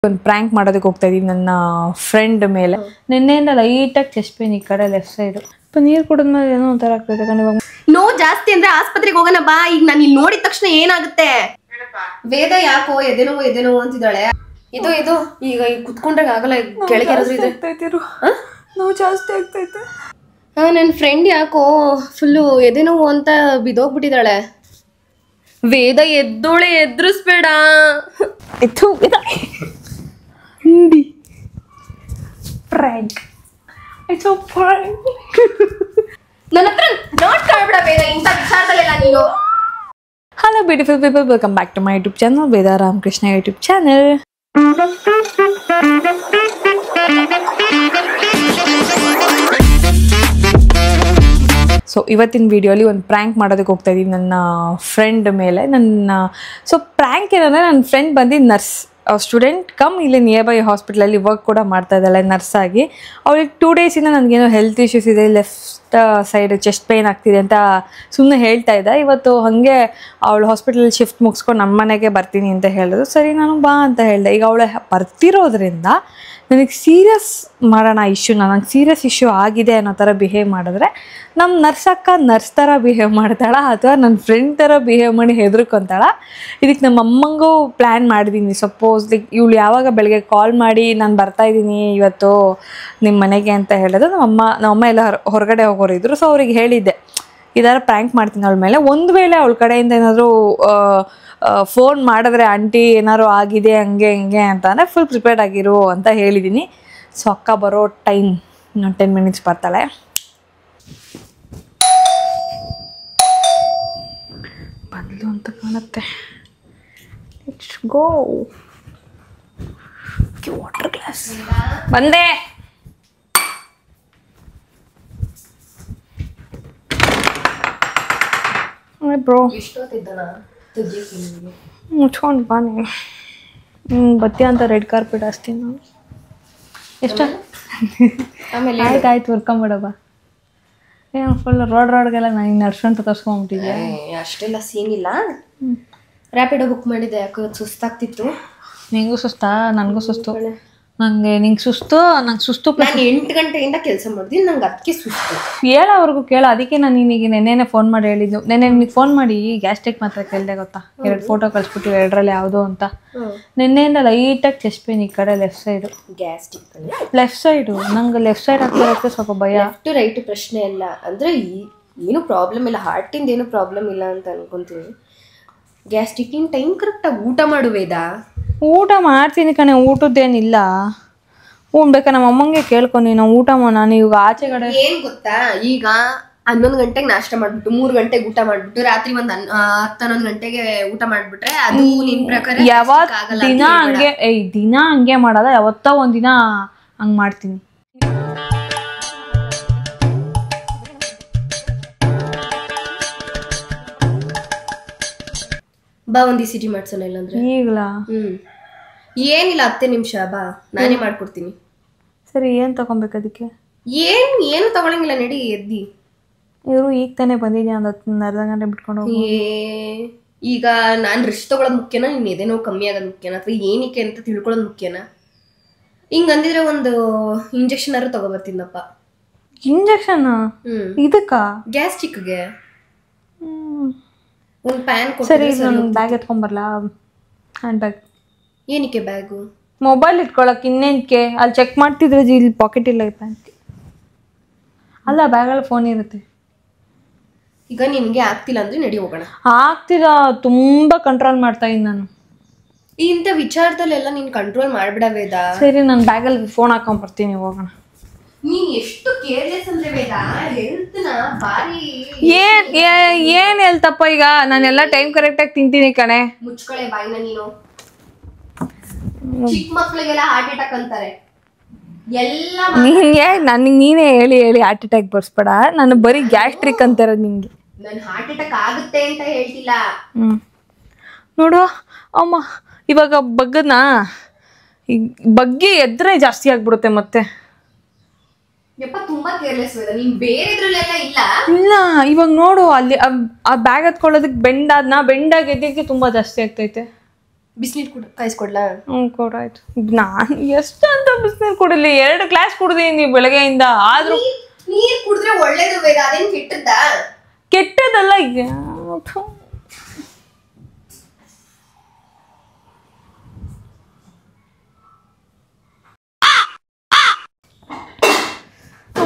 ಒಂದು ಪ್ರ್ಯಾಂಕ್ ಮಾಡೋದಕ್ಕೆ ಹೋಗ್ತಾ ಇದೀನಿ ನನ್ನ ಫ್ರೆಂಡ್ ಮೇಲೆ. ನಿನ್ನೆಯಿಂದ ಲೈಟಾಗಿ ಚೆಸ್ಟ್ ಪೇನ್ ಈ ಕಡೆ ಲೆಫ್ಟ್ ಸೈಡ್. ನೀರು ಕುಡಿದ್ಮೇಲೆ ಏನೋ ಒಂಥರ ಆಗ್ತೈತೆ ಕಣೆ. ಇವಾಗ ನೋ ಜಾಸ್ತಿ ಅಂದ್ರೆ ಆಸ್ಪತ್ರೆಗೆ ಹೋಗೋಣ ಬಾ. ಈಗ ನಾನು ಇಲ್ಲಿ ನೋಡಿದ ತಕ್ಷಣ ಏನಾಗುತ್ತೆ? ವೇದ ಯಾಕೋ ಎದೆನೋ ಅಂತಿದ್ದಾಳೆ. ಇದು ಈಗ ಕುತ್ಕೊಂಡಾಗ ಆಗಲ್ಲ, ಕೆಳಗೆ ನೋವು ಜಾಸ್ತಿ ಆಗ್ತೈತೆ. ನನ್ನ ಫ್ರೆಂಡ್ ಯಾಕೋ ಫುಲ್ಲು ಎದೆನೋವು ಅಂತ ಬಿದ್ದೋಗ್ಬಿಟ್ಟಿದ್ದಾಳೆ. ವೇದ ಎದ್ದೋಳೆ, ಎದುರಿಸ್ಬೇಡ. Prank. It's a prank. ನನ್ನ ಹತ್ರ ನೋಟ್ ಕಾಡ್ಬೇಡ ವೇದ, ಇಂಥ ವಿಚಾರದಲ್ಲೆಲ್ಲ ನೀನು. Hello beautiful people, welcome back to my YouTube channel, Veda Ramakrishna YouTube channel. So ಇವತ್ತಿನ ವಿಡಿಯೋಲಿ ಒಂದು ಪ್ರ್ಯಾಂಕ್ ಮಾಡೋದಕ್ಕೆ ಹೋಗ್ತಾ ಇದ್ದೀವಿ ನನ್ನ ಫ್ರೆಂಡ್ ಮೇಲೆ. ಸೊ ಪ್ರ್ಯಾಂಕ್ ಏನಂದರೆ ನನ್ನ ಫ್ರೆಂಡ್ ಬಂದು ನರ್ಸ್, ಸ್ಟೂಡೆಂಟ್ ಕಮ್ ಇಲ್ಲಿ ನಿಯರ್ ಬೈ ಹಾಸ್ಪಿಟ್ಲಲ್ಲಿ ವರ್ಕ್ ಕೂಡ ಮಾಡ್ತಾ ಇದ್ದಾಳೆ ನರ್ಸಾಗಿ. ಅವಳಿಗೆ 2 ಡೇಸಿಂದ ನನಗೇನೋ ಹೆಲ್ತ್ ಇಶ್ಯೂಸ್ ಇದೆ, ಲೆಫ್ಟ್ ಸೈಡ್ ಚೆಸ್ಟ್ ಪೇಯ್ನ್ ಆಗ್ತಿದೆ ಅಂತ ಸುಮ್ಮನೆ ಹೇಳ್ತಾ ಇದ್ದೆ. ಇವತ್ತು ಹಾಗೆ ಅವಳು ಹಾಸ್ಪಿಟಲಲ್ಲಿ ಶಿಫ್ಟ್ ಮುಗಿಸ್ಕೊಂಡು ನಮ್ಮ ಮನೆಗೆ ಬರ್ತೀನಿ ಅಂತ ಹೇಳಿದ್ರು. ಸರಿ ನಾನು ಬಾ ಅಂತ ಹೇಳಿದೆ. ಈಗ ಅವಳು ಬರ್ತಿರೋದ್ರಿಂದ ನನಗೆ ಸೀರಿಯಸ್ ಮಾಡೋಣ ಇಶ್ಯೂನ, ನನಗೆ ಸೀರಿಯಸ್ ಇಶ್ಯೂ ಆಗಿದೆ ಅನ್ನೋ ಥರ ಬಿಹೇವ್ ಮಾಡಿದ್ರೆ ನಮ್ಮ ನರ್ಸಕ್ಕ ನರ್ಸ್ ಥರ ಬಿಹೇವ್ ಮಾಡ್ತಾಳ ಅಥವಾ ನನ್ನ ಫ್ರೆಂಡ್ ಥರ ಬಿಹೇವ್ ಮಾಡಿ ಹೆದರ್ಕೊಂತಾಳ. ಇದಕ್ಕೆ ನಮ್ಮ ಅಮ್ಮಂಗೂ ಪ್ಲ್ಯಾನ್ ಮಾಡಿದ್ದೀನಿ. ಸಪೋಸ್ ಲೈಕ್ ಇವಳು ಯಾವಾಗ ಬೆಳಗ್ಗೆ ಕಾಲ್ ಮಾಡಿ ನಾನು ಬರ್ತಾಯಿದ್ದೀನಿ ಇವತ್ತು ನಿಮ್ಮ ಮನೆಗೆ ಅಂತ ಹೇಳಿದ್ರು, ನಮ್ಮಮ್ಮ ಎಲ್ಲ ಹೊರಗಡೆ ಹೋಗೋರಿದ್ರು. ಸೊ ಅವ್ರಿಗೆ ಹೇಳಿದ್ದೆ ಈ ಥರ ಪ್ರ್ಯಾಂಕ್ ಮಾಡ್ತೀನಿ ಅವಳ ಮೇಲೆ. ಒಂದು ವೇಳೆ ಅವಳ ಕಡೆಯಿಂದ ಏನಾದರೂ ಫೋನ್ ಮಾಡಿದ್ರೆ ಆಂಟಿ ಏನಾದ್ರು ಆಗಿದೆ ಹಂಗೆ ಹಿಂಗೆ ಅಂತಂದರೆ ಫುಲ್ ಪ್ರಿಪೇರ್ಡ್ ಆಗಿರು ಅಂತ ಹೇಳಿದ್ದೀನಿ. ಸೊ ಅಕ್ಕ ಬರೋ ಟೈಮ್ ಇನ್ನೊಂದು 10 ಮಿನಿಟ್ಸ್ ಬರ್ತಾಳೆ. ಬಂದು ಅಂತ ಕಾಣುತ್ತೆ. Let's go. ವಾಟರ್ ಗ್ಲಾಸ್ ಬಂದೆ. ಬ್ರೋ ಮುಚ್ಕೊಂಡು ಬಾನಿ ಬತ್ತಿ ಅಂತ ರೆಡ್ ಕಾರ್ಪೆಟ್ ಹಾಸ್ತೀನಿ ನಾನು. ಎಷ್ಟ ಆಮೇಲೆ ಆಯ್ತು ಹುರ್ಕೊಂಬಿಡಬ್ಬ. ಏನು ಫುಲ್ ರೋಡ್ಗೆಲ್ಲ ನಾನು ನಡ್ಸ್ಕೊಂತ ತರ್ಸ್ಕೊಂಬಿಟ್ಟಿದ್ದೆ. ಅಷ್ಟೆಲ್ಲ ಸೀನ್ ಇಲ್ಲ. ರ್ಯಾಪಿಡೋ ಬುಕ್ ಮಾಡಿದ್ದೆ, ಯಾಕೋ ಸುಸ್ತಾಗ್ತಿತ್ತು. ನಿಂಗೂ ಸುಸ್ತಾ? ನನಗೂ ಸುಸ್ತು. ನಿಂಗೆ ಸುಸ್ತು, ನಂಗೆ ಸುಸ್ತು. ನಾನು 8 ಗಂಟೆಯಿಂದ ಕೆಲಸ ಮಾಡಿದ್ದೀನಿ, ನಂಗೆ ಅದಕ್ಕೆ ಸುಸ್ತು. ಹೇಳೋವರೆಗೂ ಕೇಳ. ಅದಕ್ಕೆ ನಾನು ನಿನಗೆ ನೆನ್ನೆನೇ ಫೋನ್ ಮಾಡಿ ಹೇಳಿದ್ದು. ನಿನಗೆ ಫೋನ್ ಮಾಡಿ ಗ್ಯಾಸ್ಟ್ರಿಕ್ ಮಾತ್ರ ಕೇಳಿದೆ ಗೊತ್ತಾ. 2 ಫೋಟೋ ಕಳಿಸ್ಬಿಟ್ಟು 2ರಲ್ಲಿ ಯಾವುದೋ ಅಂತ. ನಿನ್ನೆಯಿಂದ ಲೈಟಾಗಿ ಚೆಸ್ಟ್ ಪೇನ್ ಈ ಕಡೆ left side. Gastric left side. ನಂಗೆ ಲೆಫ್ಟ್ ಸೈಡ್ ಆಗ್ತಿರೋಕ್ಕೆ ಸ್ವಲ್ಪ ಭಯ. ಲೆಫ್ಟ್ ರೈಟ್ ಪ್ರಶ್ನೆ ಇಲ್ಲ, ಅಂದರೆ ಏನು ಪ್ರಾಬ್ಲಮ್ ಇಲ್ಲ, ಹಾರ್ಟಿಂದ ಏನು ಪ್ರಾಬ್ಲಮ್ ಇಲ್ಲ ಅಂತ ಅನ್ಕೊಂತೀನಿ. ಗ್ಯಾಸ್ಟ್ರಿಕ್ಕಿನ ಟೈಮ್ ಕರೆಕ್ಟಾಗಿ ಊಟ ಮಾಡುವೇದಾ? ಊಟ ಮಾಡ್ತೀನಿ ಕಣೆ, ಊಟದ್ದೇನಿಲ್ಲ. ಬೇಕಾ ನಮ್ಮ ಅಮ್ಮಂಗೆ ಕೇಳ್ಕೊಂಡು ನಾವು ಊಟ ನಾನು ಇವಾಗ ಆಚೆ ಕಡೆ. ಏನು ಗೊತ್ತಾ, ಈಗ 11 ಗಂಟೆಗೆ ನಾಷ್ಟ ಮಾಡ್ಬಿಟ್ಟು 3 ಗಂಟೆಗೆ ಊಟ ಮಾಡ್ಬಿಟ್ಟು ರಾತ್ರಿ ಒಂದು 10-11 ಗಂಟೆಗೆ ಊಟ ಮಾಡ್ಬಿಟ್ರೆ ಅದು ನಿನ್ ಪ್ರಕಾರ ಯಾವತ್ತು ದಿನ ಹಂಗೆ ದಿನ ಹಂಗೆ ಮಾಡೋದ? ಯಾವತ್ತೋ ಒಂದಿನ ಹಂಗೆ ಮಾಡ್ತೀನಿ. ಬಾ ಒಂದು ಸಿಟಿ ಮಾಡ್ಸೋಣ, ಇಲ್ಲಾಂದ್ರೆ ಈಗಲಾ? ಏನಿಲ್ಲ 10 ನಿಮಿಷ ಬಾ, ನಾನೇ ಮಾಡ್ಕೊಡ್ತೀನಿ. ಸರಿ, ಏನು ತಗೊಬೇಕು ಅದಕ್ಕೆ? ಏನು ತಗೊಳಂಗಿಲ್ಲ, ನಡಿ ಎದ್ದಿ. ಇವರು ಈಗ ತಾನೇ ಬಂದಿದ್ಯಾ, ಒಂದು ಅರ್ಧ ಗಂಟೆ ಬಿಟ್ಕೊಂಡು ಹೋಗಿ. ಈಗ ನಾನು ರೆಸ್ಟ್ ತಗೊಳ್ಳೋದು ಮುಖ್ಯನಾ, ನಿನ್ನ ಎದೆನೋ ಕಮ್ಮಿ ಆಗೋದು ಮುಖ್ಯನಾ, ಅಥವಾ ಏನಕ್ಕೆ ಅಂತ ತಿಳ್ಕೊಳ್ಳೋದು ಮುಖ್ಯನಾ? ಹಿಂಗೆ ಅಂದಿದ್ರೆ ಒಂದು ಇಂಜೆಕ್ಷನ್ ಆದ್ರೂ ತಗೊಬರ್ತೀನಪ್ಪ. ಇಂಜೆಕ್ಷನ್ ಇದಕ್ಕ? ಗ್ಯಾಸ್ಟ್ರಿಕ್ಗೆ ಒಂದು ಪ್ಯಾನ್. ಸರಿ, ನಾನು ಬ್ಯಾಗ್ ಎತ್ಕೊಂಬರ್ಲಾ? Hand bag. ಏನಕ್ಕೆ ಬ್ಯಾಗು? ಮೊಬೈಲ್ ಇಟ್ಕೊಳಕ್ಕೆ. ಇನ್ನೇನಕ್ಕೆ? ಅಲ್ಲಿ ಚೆಕ್ ಮಾಡ್ತಿದ್ರೆ ಇಲ್ಲಿ ಪಾಕೆಟ್ ಇಲ್ಲ ಈ ಪ್ಯಾಂಟ್. ಅಲ್ಲ, ಬ್ಯಾಗಲ್ಲಿ ಫೋನ್ ಇರುತ್ತೆ. ಈಗ ನಿನಗೆ ಆಗ್ತಿಲ್ಲ ಅಂದ್ರೆ ನಡಿ ಹೋಗೋಣ. ಆಗ್ತಿಲ್ಲ, ತುಂಬ ಕಂಟ್ರೋಲ್ ಮಾಡ್ತಾ ಇದ್ದೀನಿ ನಾನು. ಇಂಥ ವಿಚಾರದಲ್ಲೆಲ್ಲ ನೀನು ಕಂಟ್ರೋಲ್ ಮಾಡ್ಬಿಡ ವೇದ. ಸರಿ, ನಾನು ಬ್ಯಾಗಲ್ಲಿ ಫೋನ್ ಹಾಕೊಂಡ್ಬರ್ತೀನಿ, ಹೋಗೋಣ. ನೀನ್ ಎಷ್ಟು ಕೇರ್ಲೆಸ್ ಅಂದ್ರೆ ವೇದ, ಹೆಲ್ತ್ನ ಬಾರಿ. ಏನ್ ಹೇಳ್ತಪ್ಪ? ಈಗ ನಾನೆಲ್ಲ ಟೈಮ್ ಕರೆಕ್ಟಾಗಿ ತಿಂತೀನಿ ಕಣೆ. ಮುಚ್ಕೊಳೆ ಬಾಯಿನ ನೀನು. ಚಿಕ್ಕ ಮಕ್ಳಿಗೆಲ್ಲ ಹಾರ್ಟ್ ಅಟ್ಯಾಕ್ ಅಂತಾರೆ ಎಲ್ಲ. ನನಗೆ ನೀನೇ ಹೇಳಿ ಹಾರ್ಟ್ ಅಟ್ಯಾಕ್ ಬರ್ಸ್ಬೇಡ. ನಾನು ಬರೀ ಗ್ಯಾಸ್ಟ್ರಿಕ್ ಅಂತಾರ ನಿಂಗೆ. ನನ್ ಹಾರ್ಟ್ ಅಟ್ಯಾಕ್ ಆಗುತ್ತೆ ಅಂತ ಹೇಳ್ತಿಲ್ಲ. ನೋಡು ಅಮ್ಮ, ಇವಾಗ ಬಗ್ಗದ್ನ ಬಗ್ಗೆ ಎದ್ರೆ ಜಾಸ್ತಿ ಆಗ್ಬಿಡುತ್ತೆ ಮತ್ತೆ. ಯಪ್ಪ ತುಂಬಾ ಕೇರ್ಲೆಸ್ ವೇದ, ನೀನ್ ಬೇರೆ ಇದ್ರಲ್ಲೆಲ್ಲ ಇಲ್ಲ. ಇವಾಗ ನೋಡು, ಅಲ್ಲಿ ಆ ಬ್ಯಾಗ್ ಹತ್ಕೊಳ್ಳೋದಕ್ಕೆ ಬೆಂಡ್ ಆಗಿ ಎದ್ದಕ್ಕೆ ತುಂಬಾ ಜಾಸ್ತಿ ಆಗ್ತೈತೆ. ಬಿಸಿನೀರು ಕಾಯಿಸ್ಕೊಡ್ಲಾ? ಕೊಡಾಯ್ತು. ನಾನು ಎಷ್ಟು ಅಂತ ಬಿಸಿನೀರು ಕುಡಿಲಿ, 2 ಗ್ಲಾಸ್ ಕುಡ್ದೀನಿ ಬೆಳಗ್ಗೆಯಿಂದ. ಆದ್ರೂ ನೀರ್ ಕುಡಿದ್ರೆ ಒಳ್ಳೇದು ವೇದ, ಅದೇನ್ ಕೆಟ್ಟದ್ದಾ? ಕೆಟ್ಟದಲ್ಲ.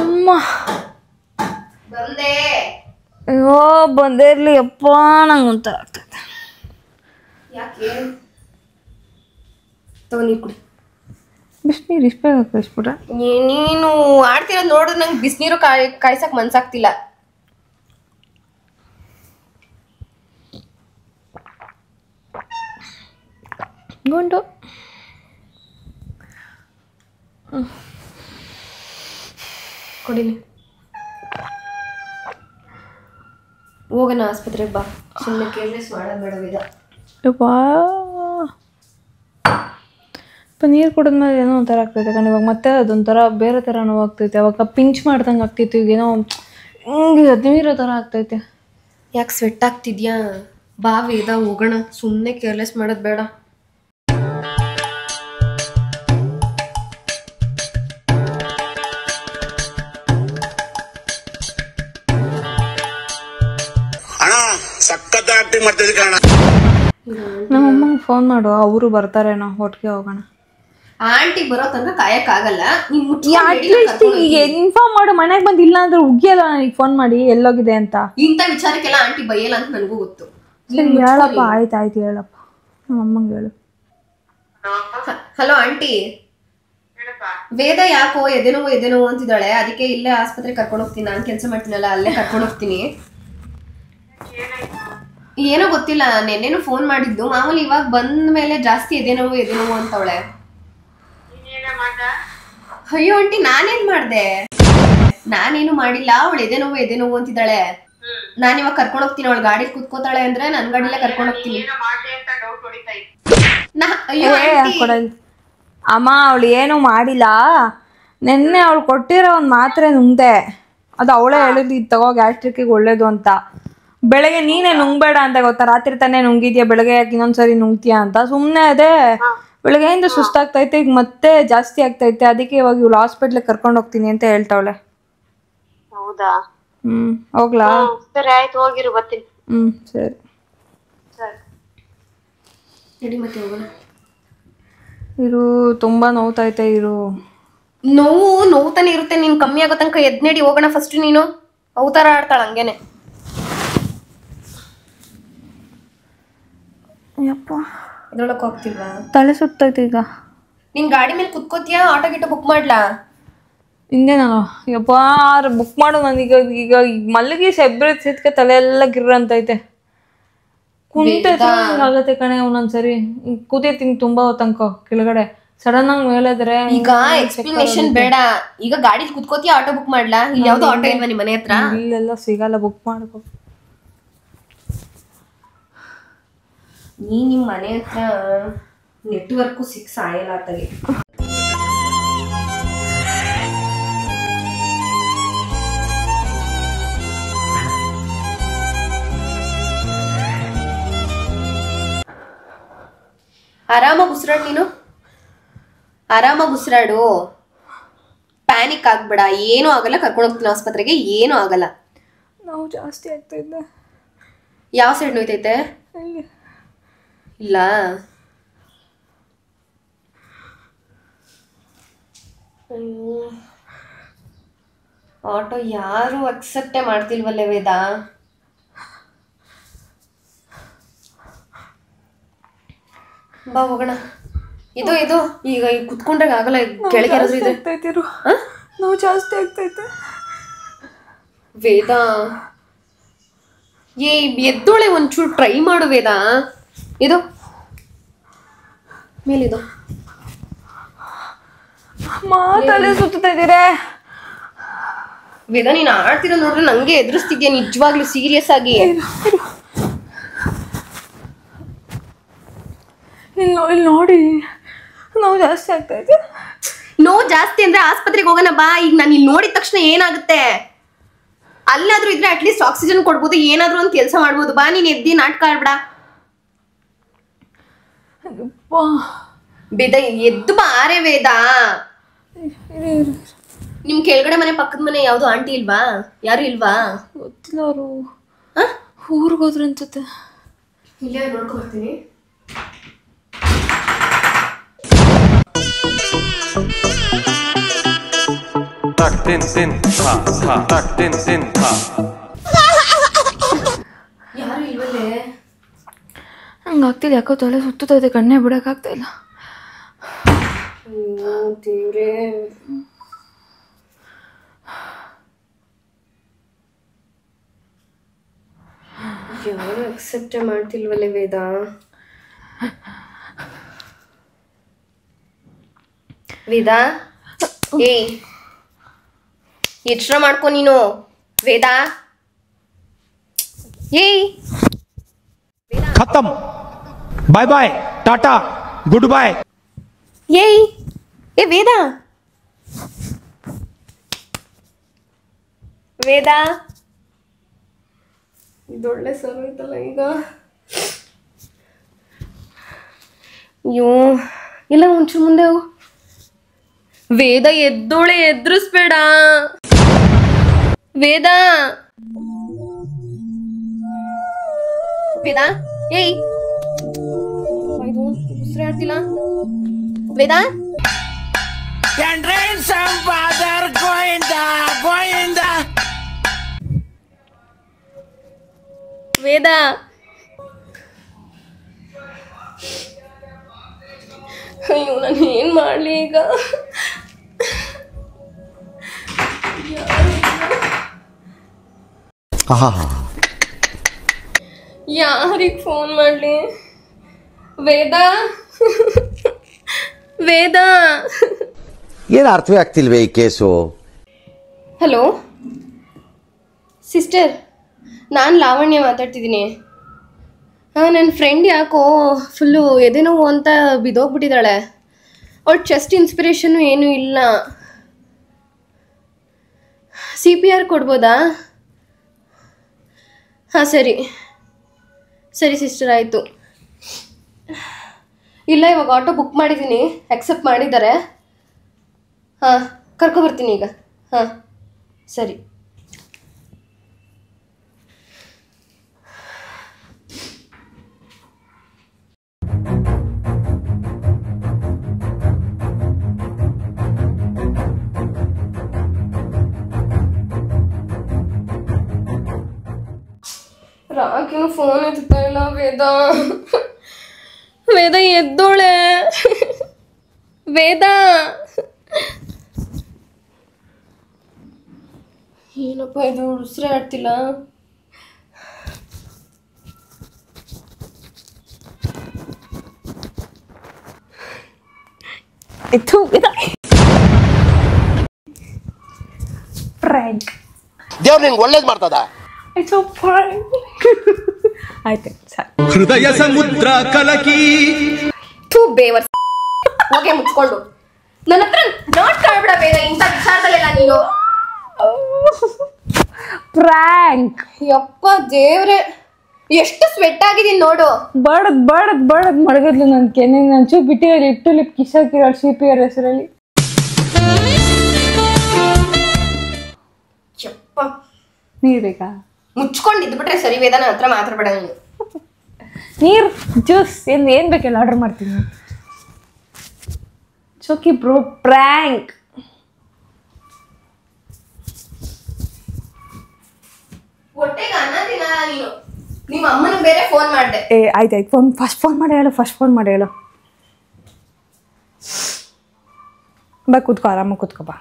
ಅಮ್ಮ ಬಂದೆ. ಅಯ್ಯೋ ಬಂದೇ ಇರ್ಲಿ ಅಪ್ಪ, ನಂಗೆ ಒಂಥರ ಆಗ್ತದೆ. ಯಾಕೆ? ತಗೋ ನೀರು ಕುಡಿ. ಬಿಸಿನೀರು ಇಷ್ಟ ಬೇಗ ಕಾಯಿಸ್ಬಿಟ್ರೆ? ನೀನು ಆಡ್ತಿರೋದು ನೋಡಿದ್ರೆ ನಂಗೆ ಬಿಸಿನೀರು ಕಾಯ್ಸಕ್ ಮನ್ಸಾಗ್ತಿಲ್ಲ. ಗುಂಡು ಕೊಡಿಲಿ. ಹೋಗೋಣ ಆಸ್ಪತ್ರೆಗೆ ಬಾ. ಸುಮ್ಮನೆ ಕೇರ್ಲೆಸ್ ಮಾಡೋದು ಬೇಡವಿದ. ಯಪ್ಪಾ ನೀರು ಕುಡಿದ್ಮೇಲೆ ಏನೋ ಒಂಥರ ಆಗ್ತೈತೆ ಕಣ. ಇವಾಗ ಮತ್ತೆ ಅದೊಂಥರ ಬೇರೆ ಥರ ನೋವಾಗ್ತೈತೆ. ಅವಾಗ ಪಿಂಚ್ ಮಾಡ್ದಂಗೆ ಆಗ್ತೈತೆ. ಈಗೇನೋ ಹಿಂಗೆ ಅದ್ಮೀರೋ ಥರ ಆಗ್ತೈತೆ. ಯಾಕೆ ಸ್ವೆಟ್ ಆಗ್ತಿದ್ಯಾ? ಬಾ ವೇದ ಹೋಗೋಣ. ಸುಮ್ಮನೆ ಕೇರ್ಲೆಸ್ ಮಾಡೋದು ಬೇಡ. ಸಖತ್ ಆಕ್ಟಿಂಗ್ ಮಾಡ್ತಿದ್ದೆ ಕಣ. ನಮ್ಮ ಅಮ್ಮಂಗೆ ಫೋನ್ ಮಾಡು, ಅವರು ಬರ್ತಾರೇನೋ, ಒಟ್ಟಿಗೆ ಹೋಗೋಣ. ಆಂಟಿ ಬರೋ ತನಕ ಕಾಯಕ್ಕಾಗಲ್ಲ. ಅಟ್ಲೀಸ್ಟ್ ಈಗ ಇನ್ಫಾರ್ಮ್ ಮಾಡು, ಮನೆಗೆ ಬಂದು ಇಲ್ಲ ಅಂದ್ರೆ ಉಗ್ಗಿಯಲ್ಲ ನನಗೆ ಫೋನ್ ಮಾಡಿ ಎಲ್ಲೋಗಿದೆ ಅಂತ. ಇಂಥ ವಿಚಾರಕ್ಕೆಲ್ಲ ಆಂಟಿ ಬೈಯಲ್ಲ ಅಂತ ನನಗೂ ಗೊತ್ತು. ಸರಿ ಹೇಳಪ್ಪ. ಆಯ್ತು ಹೇಳಪ್ಪ, ನಮ್ಮ ಅಮ್ಮಂಗೆ ಹೇಳು. ಹಲೋ ಆಂಟಿ, ವೇದ ಯಾಕೋ ಎದೆನೋವು ಅಂತಿದ್ದಾಳೆ. ಅದಕ್ಕೆ ಇಲ್ಲೇ ಆಸ್ಪತ್ರೆಗೆ ಕರ್ಕೊಂಡು ಹೋಗ್ತೀನಿ. ನಾನು ಕೆಲಸ ಮಾಡ್ತೀನಲ್ಲ, ಅಲ್ಲೇ ಕರ್ಕೊಂಡು ಹೋಗ್ತೀನಿ. ಏನೋ ಗೊತ್ತಿಲ್ಲ, ನೆನ್ನೆನು ಫೋನ್ ಮಾಡಿದ್ದು. ಮಾಮೂಲಿ ಇವಾಗ ಬಂದ ಮೇಲೆ ಜಾಸ್ತಿ ಎದೆನೋವು ಅಂತವಳೆ. ಅಯ್ಯೋ ಆಂಟಿ, ನಾನೇನ್ ಮಾಡ್ದೆ? ನಾನೇನು ಮಾಡಿಲ್ಲ. ಅವಳು ಎದೆನೋವು ಅಂತಿದ್ದಾಳೆ. ನಾನ್ ಇವಾಗ ಕರ್ಕೊಂಡು ಹೋಗ್ತೀನಿ. ಅವಳು ಗಾಡಿ ಕುತ್ಕೋತಾಳೆ ಅಂದ್ರೆ ನನ್ ಗಾಡಿಲೇ ಕರ್ಕೊಂಡು ಹೋಗ್ತೀನಿ. ಅಮ್ಮ ಅವಳು ಏನು ಮಾಡಿಲ್ಲ. ನೆನ್ನೆ ಅವಳು ಕೊಟ್ಟಿರೋ ಒಂದು ಮಾತ್ರೆ ನುಂಗ್ದೆ. ಅದು ಅವಳೇ ಹೇಳಿದ್ದು, ಇದು ತಗೋ ಗ್ಯಾಸ್ಟ್ರಿಕ್ಕಿಗೆ ಒಳ್ಳೇದು ಅಂತ. ಬೆಳಗ್ಗೆ ನೀನೇ ನುಂಗ್ಬೇಡ ಅಂತ ಗೊತ್ತಾ. ರಾತ್ರಿ ತಾನೇ ನುಂಗಿದ್ಯಾ, ಬೆಳಗ್ಗೆ ಯಾಕೆ ಇನ್ನೊಂದ್ಸರಿ ನುಂಗ್ತೀಯಾ ಅಂತ ಸುಮ್ಮನೆ ಅದೇ. ಬೆಳಗ್ಗೆಯಿಂದ ಸುಸ್ತಾಗ್ತೈತೆ, ಈಗ ಮತ್ತೆ ಜಾಸ್ತಿ ಆಗ್ತೈತೆ. ಅದಕ್ಕೆ ಇವಾಗ ಇವಳು ಹಾಸ್ಪಿಟ್ಲಿಗೆ ಕರ್ಕೊಂಡು ಹೋಗ್ತೀನಿ ಅಂತ ಹೇಳ್ತಾವಳೆ. ಹೌದಾ? ಹೋಗ್ಲಾ? ಸರಿ ಆಯ್ತು, ಹೋಗಿರು, ಬರ್ತೀನಿ. ಸರಿ ನಡಿ ಮತ್ತೆ ಹೋಗೋಣ. ಇರು, ತುಂಬಾ ನೋವ್ತೈತೆ. ಇರು, ನೋವು ತಾನೇ ಇರುತ್ತೆ. ನೀನ್ ಕಮ್ಮಿ ಆಗೋ ತನಕ ಎದ್ನಡಿ ಹೋಗೋಣ ಫಸ್ಟ್. ನೀನು ಅವತಾರ ಆಡ್ತಾಳ ಹಂಗೇನೆ. ಯಪ್ಪ ಇದ್ರೊಳಕ್ ಹೋಗ್ತಿಲ್ವಾ? ತಲೆ ಸುತ್ತೈತೆ. ಈಗ ನಿನ್ ಗಾಡಿ ಮೇಲೆ ಕುತ್ಕೋತಿಯಾ? ಆಟೋ ಗಿಟೋ ಬುಕ್ ಮಾಡ್ಲಾ? ಹಿಂದೆ ನಾನು ಯಪ್ಪ ಬುಕ್ ಮಾಡು. ನನಗೆ ಈಗ ಮಲ್ಲಿಗೆ ಸೆಬ್ರಕ್ಕೆ ತಲೆ ಎಲ್ಲ ಗಿರ್ರ ಅಂತೈತೆ. ಕುಂತಾಗತ್ತೆ ಕಣೆ ಒಂದೊಂದ್ಸರಿ. ಕೂತಿರ್ತೀನಿ ತುಂಬಾ ಹೊತ್ತಂಕ ಕೆಳಗಡೆ. ಸಡನ್ ಆಗಿ ಮೇಲೆದ್ರೆ ಈಗ ಎಕ್ಸ್ಪ್ಲನೇಷನ್ ಬೇಡ. ಈಗ ಗಾಡಿ ಕುತ್ಕೋತಿಯಾ? ಆಟೋ ಬುಕ್ ಮಾಡ್ಲಾ? ಇಲ್ಲಿ ಯಾವ್ದೋ ಆಟೋ ಇಲ್ವಾ ನಿಮ್ ಮನೆ ಹತ್ರ? ಇಲ್ಲೆಲ್ಲ ಸಿಗಲ್ಲ, ಬುಕ್ ಮಾಡ್ಕೊ. ನಿಮ್ ಮನೆ ಹತ್ರ ನೆಟ್ವರ್ಕು ಸಾಯಲ್ಲ ಆತಗೆ. ಆರಾಮಾಗಿ ಉಸಿರಾಡು. ನೀನು ಆರಾಮಾಗಿ ಉಸಿರಾಡು. ಪ್ಯಾನಿಕ್ ಆಗ್ಬೇಡ. ಏನೂ ಆಗಲ್ಲ. ಕರ್ಕೊಂಡು ಹೋಗ್ತೀನಿ ಆಸ್ಪತ್ರೆಗೆ. ಏನೂ ಆಗಲ್ಲ. ನೋವು ಜಾಸ್ತಿ ಆಗ್ತೈತೆ. ಯಾವ ಸೈಡ್ ನೋಯ್ತೈತೆ? ಇಲ್ಲ ಆಟೋ ಯಾರು ಅಕ್ಸೆಪ್ಟೇ ಮಾಡ್ತಿಲ್ವಲ್ಲೇ ವೇದ. ಬಾ ಹೋಗೋಣ. ಇದು ಈಗ ಕುತ್ಕೊಂಡ್ರೆ ಆಗಲ್ಲ. ಕೆಳಗೆ ನೋವು ಜಾಸ್ತಿ ಆಗ್ತೈತೆ ವೇದ. ಎದ್ದೋಳೆ, ಒಂಚೂರು ಟ್ರೈ ಮಾಡು ವೇದ. ಇದು ಮೇಲಿದು ತಲೆ ಸುತ್ತಾ ಇದ್ದೀರಾ ವೇದ. ನೀನ್ ಆಡ್ತಿರೋ ನೋಡ್ರೆ ನಂಗೆ ಎದುರಿಸ್ತಿದ್ಯಾ ನಿಜವಾಗ್ಲೂ, ಸೀರಿಯಸ್ ಆಗಿ. ಇಲ್ಲಿ ನೋಡಿ, ನೋವು ಜಾಸ್ತಿ ಆಗ್ತೈತೆ. ನೋವು ಜಾಸ್ತಿ ಅಂದ್ರೆ ಆಸ್ಪತ್ರೆಗೆ ಹೋಗೋಣ ಬಾ. ಈಗ ನಾನು ಇಲ್ಲಿ ನೋಡಿದ ತಕ್ಷಣ ಏನಾಗುತ್ತೆ? ಅಲ್ಲಾದ್ರೂ ಇದ್ರೆ ಅಟ್ಲೀಸ್ಟ್ ಆಕ್ಸಿಜನ್ ಕೊಡ್ಬೋದು, ಏನಾದ್ರೂ ಒಂದು ಕೆಲಸ ಮಾಡ್ಬೋದು. ಬಾ, ನೀನ್ ಎದ್ದಿ ನಾಟಕ ಆಡ್ಬೇಡ. ವೇದ ಎದ್ದು ಬಾರೆ ವೇದ. ನಿಮ್ ಕೆಳಗಡೆ ಮನೆ ಪಕ್ಕದ ಮನೆ ಯಾವ್ದು ಆಂಟಿ ಇಲ್ವಾ? ಯಾರು ಇಲ್ವಾ? ಗೊತ್ತಿಲ್ಲ, ಅವರು ಊರಿಗೆ ಹೋದ್ರು ಅನ್ಸುತ್ತೆ. ಇಲ್ಲೇ ನೋಡ್ಕೊಂಡ್ ಬರ್ತೀನಿ. ಯಾರು ಇಲ್ವಲ್ಲೇ? ಹಂಗಾಗ್ತಿಲ್ಲ, ಯಾಕೋ ತಲೆ ಸುತ್ತುತ್ತದೆ, ಕಣ್ಣೇ ಬಿಡೋಕ್ಕಾಗ್ತಾ ಇಲ್ಲ. ದೇವ್ರೇ, ಯಾರು ಅಕ್ಸೆಪ್ಟೇ ಮಾಡ್ತಿಲ್ವಲ್ಲೇ ವೇದ. ವೇದ ಏಯ್ ಎಚ್ಚರ ಮಾಡ್ಕೊ ನೀನು. ವೇದ ಏಯ್ खत्म, bye bye, tata, good bye. ಏಯ್ ಏ ವೇದ ವೇದ, ಇದೊಳ್ಳೆ ಸರೋಯ್ತಲ್ಲ ಈಗ. ಅಯ್ಯೋ ಇಲ್ಲ, ಒಂಚೂರು ಮುಂದೆ ಹೋಗು. ವೇದ ಎದ್ದೋಳೆ, ಎದುರಿಸ್ಬೇಡ ವೇದ. ವೇದ ಏಯ್ ಇದು ಉಸಿರೇ ಆಡ್ತಿಲ್ಲ ವೇದ. ವೇದ ಅಯ್ಯೋ ನಾನು ಏನ್ ಮಾಡ್ಲಿ ಈಗ? ಯಾರಿಗೆ ಫೋನ್ ಮಾಡ್ಲಿ? ವೇದ ವೇದ ಏನು ಅರ್ಥವೇ ಆಗ್ತಿಲ್ವೇ ಈ ಕೇಸು? ಹಲೋ ಸಿಸ್ಟರ್, ನಾನು ಲಾವಣ್ಯ ಮಾತಾಡ್ತಿದ್ದೀನಿ. ಹಾಂ, ನನ್ನ ಫ್ರೆಂಡ್ ಯಾಕೋ ಫುಲ್ಲು ಎದೆ ನೋವು ಅಂತ ಬಿದ್ದೋಗ್ಬಿಟ್ಟಿದ್ದಾಳೆ. ಅವಳು ಚೆಸ್ಟ್ ಇನ್ಸ್ಪಿರೇಷನ್ನು ಏನೂ ಇಲ್ಲ. CPR ಕೊಡ್ಬೋದಾ? ಹಾಂ ಸರಿ ಸರಿ ಸಿಸ್ಟರ್, ಆಯಿತು. ಇಲ್ಲ, ಇವಾಗ ಆಟೋ ಬುಕ್ ಮಾಡಿದ್ದೀನಿ, ಅಕ್ಸೆಪ್ಟ್ ಮಾಡಿದ್ದಾರೆ. ಹಾಂ, ಕರ್ಕೊಬರ್ತೀನಿ ಈಗ. ಹಾಂ ಸರಿ. ರಾಕಿನು ಫೋನ್ ಎತ್ತಾ ಇಲ್ಲ. ವೇದ ವೇದ ಎದ್ದೋಳೆ. ವೇದ ಏನಪ್ಪ ಇದು, ಉಸಿರೇ ಆಡ್ತಿಲ್ಲ. ಫ್ರ್ಯಾಂಕ್ ದೇವ್ರು ನಿನ್ಗೆ ಒಳ್ಳೇದು ಮಾಡ್ತದ. ಆಯ್ತು ಸರ್. ಹೃದಯ ಸಮುದ್ರ ಕಲಕಿ ಥೂ ಬೇವರ್, ಹೋಗೆ ಮುಚ್ಕೊಂಡು. ನನ್ನ ಹತ್ರ ನೋಟ್ ಕಾಡ್ಬಿಡ ಬೇಗ ಇಂಥ ವಿಚಾರದಲ್ಲೆಲ್ಲ ನೀನು. ಪ್ರ್ಯಾಂಕ್. ಯಪ್ಪ ದೇವ್ರೆ, ಎಷ್ಟು ಸ್ವೆಟ್ ಆಗಿದ್ದೀನಿ ನೋಡು. ಬಡದ್ ಮಡಗದ್ಲು ನನ್ನ ಕೆನೆ. ನಾನು ಚೂ ಬಿಟ್ಟಿರೋ ಲಿಪ್ ಟು ಲಿಪ್ ಕಿಸ್ ಹಾಕಿರೋ CPR ಹೆಸರಲ್ಲಿ. ಯಪ್ಪ, ನೀರು ಬೇಕಾ? ಮುಚ್ಕೊಂಡಿದ್ಬಿಟ್ರೆ ಸರಿ ವೇದ, ನನ್ನ ಹತ್ರ ಮಾತಾಡ್ಬೇಡ ನೀನು. ನೀರು, ಜ್ಯೂಸ್, ಏನು ಬೇಕೆಲ್ಲ ಆರ್ಡರ್ ಮಾಡ್ತೀನಿ. ಚೋಕಿ ಬ್ರೋ, ಪ್ರ್ಯಾಂಕ್. ಹೊಟ್ಟೆಗೆ ಅನ್ನ ತಿನ್ನಲ್ಲ ನೀನು. ನಿಮ್ಮ ಅಮ್ಮನಿಗೆ ಬೇರೆ ಫೋನ್ ಮಾಡಿದೆ. ಆಯ್ತು, ಫಸ್ಟ್ ಫೋನ್ ಮಾಡಿ ಹೇಳು. ಬಾ ಕೂತ್ಕೋ, ಆರಾಮಾಗಿ ಕೂತ್ಕೋ ಬಾ.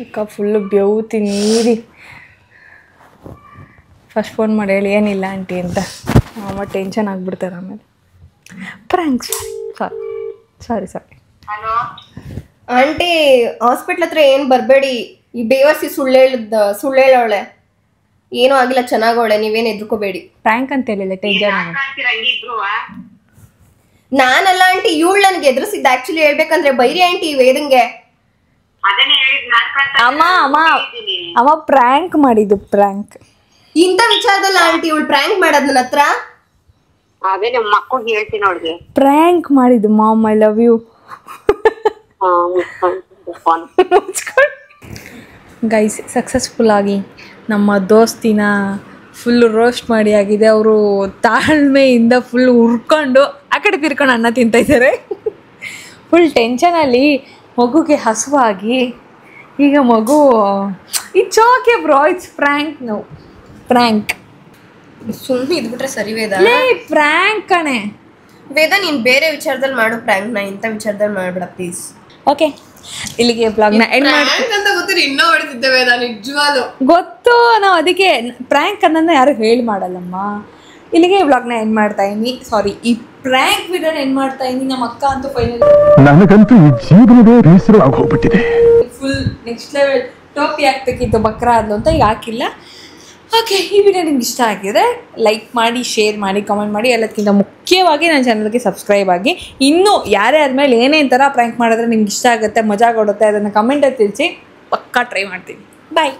ಅಕ್ಕ ಫುಲ್ಲು ಬೆವ್ತಿ ನೀರಿ. ಫಸ್ಟ್ ಫೋನ್ ಮಾಡಿ ಹೇಳಿ ಏನಿಲ್ಲ ಆಂಟಿ ಅಂತ. ಅಮ್ಮ ಟೆನ್ಷನ್ ಆಗಿಬಿಡ್ತಾರೆ ಆಮೇಲೆ. ಪ್ರ್ಯಾಂಕ್, ಸಾರಿ. ಆಂಟಿ, ಹಾಸ್ಪಿಟ್ಲ್ ಹತ್ರ ಏನು ಬರಬೇಡಿ. ಈ ಬೇವರ್ಸಿ ಸುಳ್ಳು ಹೇಳೋಳೆ. ಏನೂ ಆಗಿಲ್ಲ, ಚೆನ್ನಾಗೋಳೆ, ನೀವೇನು ಎದ್ರುಕೋಬೇಡಿ. ಪ್ರ್ಯಾಂಕ್ ಅಂತ ಹೇಳಿಲ್ಲ, ಟೆನ್ಷನ್. ನಾನಲ್ಲ ಆಂಟಿ, ಇವಳು ನನಗೆ ಎದುರಿಸಿದ್ದ. ಆಕ್ಚುಲಿ ಹೇಳ್ಬೇಕಂದ್ರೆ ಬೈರಿ ಆಂಟಿ ವೇದಂಗೆ. ಅಮ್ಮ ಪ್ರ್ಯಾಂಕ್ ಮಾಡಿದ್ದು, ಪ್ರ್ಯಾಂಕ್. ಇಂಥ ವಿಚಾರದಲ್ಲ ಆಂಟಿ ಇವಳು ಪ್ರ್ಯಾಂಕ್ ಮಾಡೋದು ನನ್ನ ಹತ್ರ. ಅದೇ ನಿಮ್ಮ ಮಕ್ಕಳಿಗೆ ಹೇಳ್ತೀನಿ ಅವಳಿಗೆ. ಪ್ರ್ಯಾಂಕ್ ಮಾಡಿದ್ದು mom I love you. Guys successful ಆಗಿ ನಮ್ಮ ದೋಸ್ತಿನ ಫುಲ್ಲು ರೋಸ್ಟ್ ಮಾಡಿ ಆಗಿದೆ. ಅವರು ತಾಳ್ಮೆಯಿಂದ ಫುಲ್ ಹುರ್ಕೊಂಡು ಆ ಕಡೆ ತಿರ್ಕೊಂಡು ಅನ್ನ ತಿಂತಾಯಿದ್ದಾರೆ. ಫುಲ್ ಟೆನ್ಷನಲ್ಲಿ ಮಗುಗೆ ಹಸುವಾಗಿ ಈಗ ಮಗು it's okay bro, it's prank. ನಾವು ಪ್ರ್ಯಾಂಕ್ ಸುಮ್ಮನೆ ಇದ್ಬಿಟ್ರೆ ಸರಿ ವೇದ. ಪ್ರ್ಯಾಂಕ್ ಕಣೆ ವೇದ, ನೀನು ಬೇರೆ ವಿಚಾರದಲ್ಲಿ ಮಾಡು ಪ್ರ್ಯಾಂಕ್ನ, ಇಂಥ ವಿಚಾರದಲ್ಲಿ ಮಾಡ್ಬೇಡ ಪ್ಲೀಸ್. ಓಕೆ, ಇಲ್ಲಿಗೆ ಬ್ಲಾಗ್ನ ಎಂಡ್ ಮಾಡಿ ಅಂತ ಗೊತ್ತಿರಿ ಇನ್ನೂ ಹೊಡಿತಿದ್ದೆ ವೇದ, ನಿಜವಾಗ್ಲು ಗೊತ್ತು. ನಾವು ಅದಕ್ಕೆ ಪ್ರ್ಯಾಂಕ್ ಅನ್ನೋದನ್ನ ಯಾರು ಹೇಳಿ ಮಾಡಲ್ಲಮ್ಮ. ಇಲ್ಲಿಗೆ ಬ್ಲಾಗ್ನ ಎಂಡ್ ಮಾಡ್ತಾ ಇದೀನಿ. ಸಾರಿ, ಈ ಪ್ರ್ಯಾಂಕ್ ವಿಡಿಯೋನ ಎಂಡ್ ಮಾಡ್ತಾ ಇದೀನಿ. ನಮ್ಮ ಅಕ್ಕ ಅಂತೂ ಫೈನಲ್ ನನಗಂತೂ ಈ ಜೀವನವೇ ಬೇಸರವಾಗಿ ಹೋಗ್ಬಿಟ್ಟಿದೆ. ಫುಲ್ ನೆಕ್ಸ್ಟ್ ಲೆವೆಲ್ ಟೋಪಿ ಹಾಕ್ಬೇಕಿತ್ತು, ಬಕ್ರ ಆದ್ಲು ಅಂತ, ಈಗ ಹಾಕಿಲ್ಲ. ಓಕೆ, ಈ ವಿಡಿಯೋ ನಿಮ್ಗೆ ಇಷ್ಟ ಆಗಿದೆ ಲೈಕ್ ಮಾಡಿ, ಶೇರ್ ಮಾಡಿ, ಕಾಮೆಂಟ್ ಮಾಡಿ. ಎಲ್ಲದಕ್ಕಿಂತ ಮುಖ್ಯವಾಗಿ ನನ್ನ ಚಾನಲ್ಗೆ ಸಬ್ಸ್ಕ್ರೈಬ್ ಆಗಿ. ಇನ್ನೂ ಯಾರೇ ಆದಮೇಲೆ ಏನೇನು ಥರ ಪ್ರ್ಯಾಂಕ್ ಮಾಡಿದ್ರೆ ನಿಮ್ಗೆ ಇಷ್ಟ ಆಗುತ್ತೆ, ಮಜಾ ಕೊಡುತ್ತೆ, ಅದನ್ನು ಕಮೆಂಟಲ್ಲಿ ತಿಳಿಸಿ. ಪಕ್ಕಾ ಟ್ರೈ ಮಾಡ್ತೀನಿ. ಬಾಯ್.